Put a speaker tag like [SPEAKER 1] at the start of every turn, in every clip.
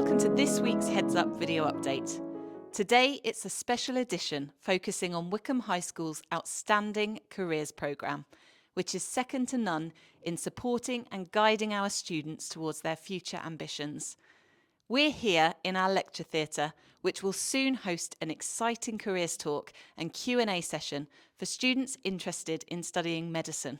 [SPEAKER 1] welcome to this week's Heads Up video update. Today it's a special edition focusing on Wycombe High School's Outstanding Careers programme, which is second to none in supporting and guiding our students towards their future ambitions. We're here in our lecture theatre, which will soon host an exciting careers talk and Q&A session for students interested in studying medicine.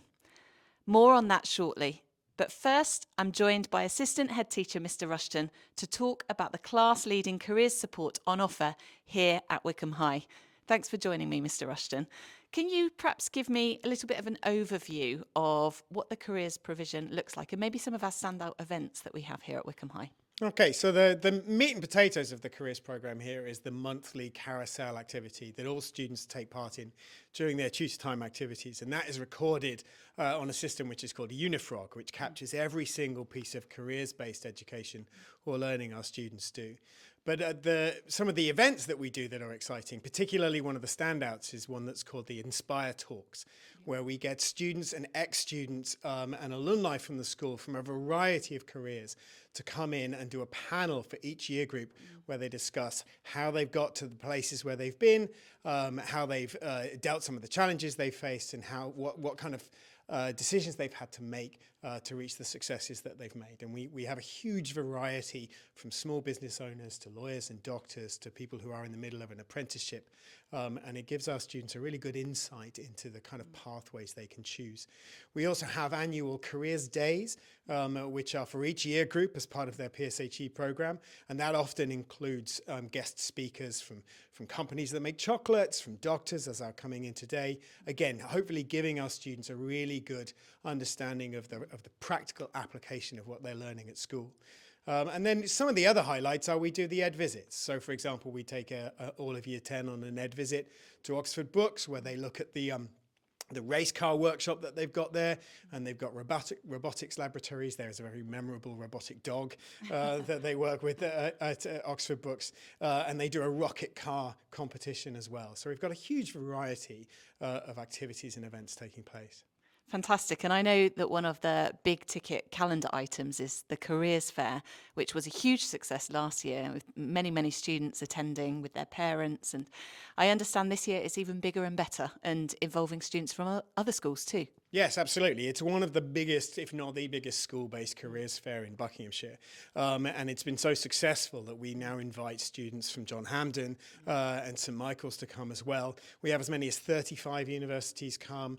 [SPEAKER 1] More on that shortly. But first, I'm joined by Assistant Headteacher Mr Rushton to talk about the class-leading careers support on offer here at Wycombe High. Thanks for joining me, Mr Rushton. Can you perhaps give me a little bit of an overview of what the careers provision looks like and maybe some of our standout events that we have here at Wycombe High?
[SPEAKER 2] Okay, so the meat and potatoes of the careers programme here is the monthly carousel activity that all students take part in during their tutor time activities, and that is recorded on a system which is called Unifrog, which captures every single piece of careers-based education or learning our students do. But some of the events that we do that are exciting, particularly one of the standouts is one that's called the Inspire Talks, where we get students and ex-students and alumni from the school from a variety of careers to come in and do a panel for each year group where they discuss how they've got to the places where they've been, how they've dealt some of the challenges they've faced, and what kind of decisions they've had to make to reach the successes that they've made. And we have a huge variety from small business owners to lawyers and doctors to people who are in the middle of an apprenticeship. And it gives our students a really good insight into the kind of pathways they can choose. We also have annual careers days, which are for each year group as part of their PSHE program. And that often includes guest speakers from companies that make chocolates, from doctors, as are coming in today. Again, hopefully giving our students a really good understanding of the practical application of what they're learning at school. And then some of the other highlights are we do the ed visits. So, for example, we take all of Year 10 on an ed visit to Oxford Books, where they look at the race car workshop that they've got there, and they've got robotics laboratories. There's a very memorable robotic dog that they work with at Oxford Books, and they do a rocket car competition as well. So we've got a huge variety of activities and events taking place.
[SPEAKER 1] Fantastic. And I know that one of the big ticket calendar items is the Careers Fair, which was a huge success last year with many students attending with their parents. And I understand this year it's even bigger and better and involving students from other schools too. Yes,
[SPEAKER 2] absolutely. It's one of the biggest, if not the biggest, school-based careers fair in Buckinghamshire. And it's been so successful that we now invite students from John Hampden and St Michael's to come as well. We have as many as 35 universities come.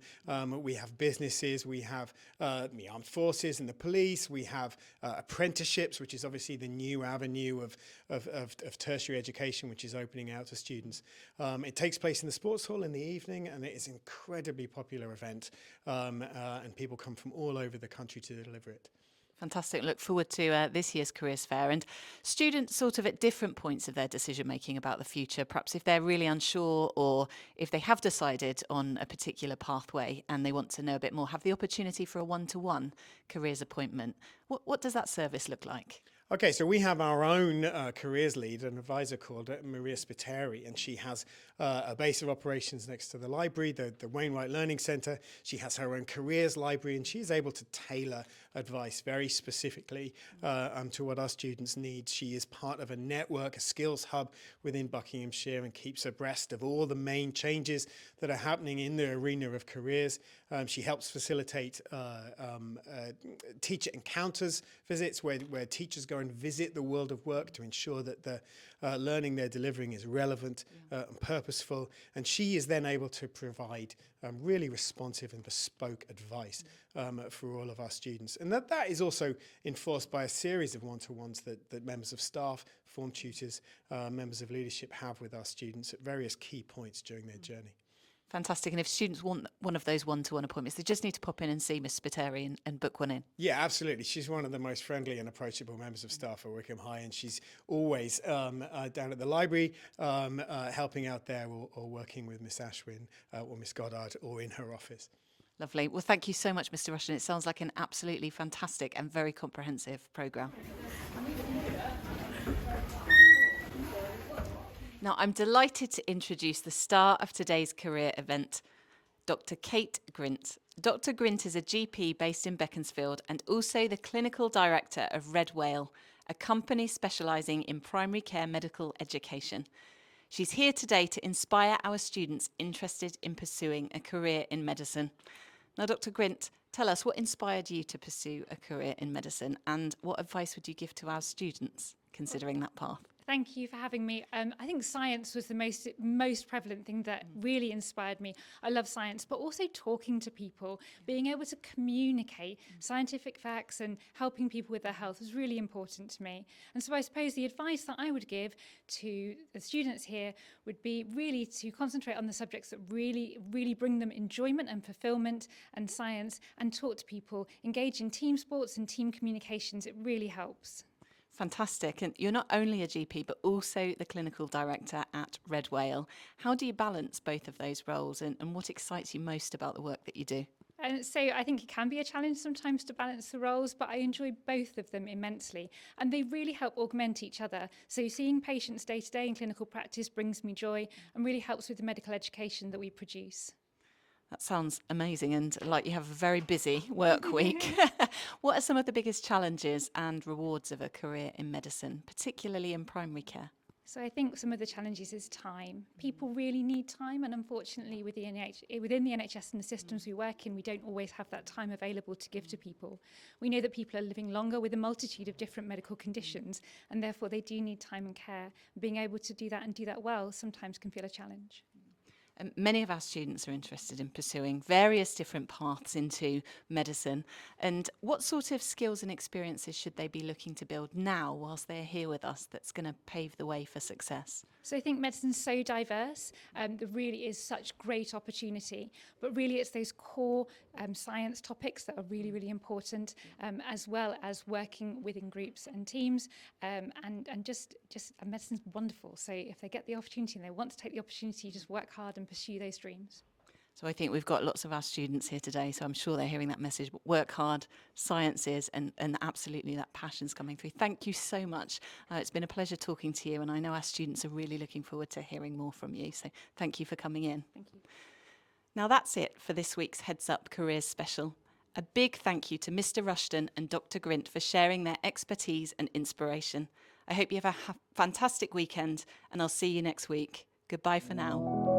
[SPEAKER 2] We have businesses, we have the armed forces and the police, we have apprenticeships, which is obviously the new avenue of tertiary education, which is opening out to students. It takes place in the sports hall in the evening, and it is an incredibly popular event. And people come from all over the country to deliver it.
[SPEAKER 1] Fantastic. Look forward to this year's Careers Fair. And students sort of at different points of their decision making about the future, perhaps if they're really unsure or if they have decided on a particular pathway and they want to know a bit more, have the opportunity for a one-to-one careers appointment. What does that service look like?
[SPEAKER 2] Okay, so we have our own careers lead, an advisor called Maria Spiteri, and she has a base of operations next to the library, the Wainwright Learning Centre. She has her own careers library, and she is able to tailor advice very specifically to what our students need. She is part of a network, a skills hub within Buckinghamshire, and keeps abreast of all the main changes that are happening in the arena of careers. She helps facilitate teacher encounters visits where teachers go and visit the world of work to ensure that the learning they're delivering is relevant and purposeful. And she is then able to provide really responsive and bespoke advice for all of our students. And that is also enforced by a series of one-to-ones that members of staff, form tutors, members of leadership have with our students at various key points during their journey.
[SPEAKER 1] Fantastic. And if students want one of those one-to-one appointments, they just need to pop in and see Miss Spiteri and book one in.
[SPEAKER 2] Yeah, absolutely. She's one of the most friendly and approachable members of staff at Wycombe High, and she's always down at the library helping out there or working with Miss Ashwin or Miss Goddard or in her office.
[SPEAKER 1] Lovely. Well, thank you so much, Mr Rushton. It sounds like an absolutely fantastic and very comprehensive programme. Now, I'm delighted to introduce the star of today's career event, Dr Kate Grint. Dr Grint is a GP based in Beaconsfield and also the clinical director of Red Whale, a company specialising in primary care medical education. She's here today to inspire our students interested in pursuing a career in medicine. Now, Dr. Grint, tell us, what inspired you to pursue a career in medicine, and what advice would you give to our students considering that path?
[SPEAKER 3] Thank you for having me. I think science was the most prevalent thing that really inspired me. I love science, but also talking to people, being able to communicate scientific facts and helping people with their health was really important to me. And so I suppose the advice that I would give to the students here would be really to concentrate on the subjects that really bring them enjoyment and fulfillment and science, and talk to people, engage in team sports and team communications. It really helps.
[SPEAKER 1] Fantastic. And you're not only a GP, but also the clinical director at Red Whale. How do you balance both of those roles, and what excites you most about the work that you do?
[SPEAKER 3] And so I think it can be a challenge sometimes to balance the roles, but I enjoy both of them immensely. And they really help augment each other. So seeing patients day to day in clinical practice brings me joy and really helps with the medical education that we produce.
[SPEAKER 1] That sounds amazing, and like you have a very busy work week. What are some of the biggest challenges and rewards of a career in medicine, particularly in primary care?
[SPEAKER 3] So I think some of the challenges is time. People really need time, and unfortunately within the NHS and the systems we work in, we don't always have that time available to give to people. We know that people are living longer with a multitude of different medical conditions, and therefore they do need time and care. Being able to do that and do that well sometimes can feel a challenge.
[SPEAKER 1] Many of our students are interested in pursuing various different paths into medicine. And what sort of skills and experiences should they be looking to build now whilst they're here with us that's going to pave the way for success?
[SPEAKER 3] So I think medicine's so diverse. There really is such great opportunity. But really it's those core science topics that are really important, as well as working within groups and teams. And medicine's wonderful. So if they get the opportunity and they want to take the opportunity, just work hard and pursue those dreams.
[SPEAKER 1] So I think we've got lots of our students here today, so I'm sure they're hearing that message. But work hard, sciences, and absolutely that passion's coming through. Thank you so much. It's been a pleasure talking to you, and I know our students are really looking forward to hearing more from you. So thank you for coming in.
[SPEAKER 3] Thank you.
[SPEAKER 1] Now that's it for this week's Heads Up Careers Special. A big thank you to Mr. Rushton and Dr. Grint for sharing their expertise and inspiration. I hope you have a fantastic weekend, and I'll see you next week. Goodbye for now.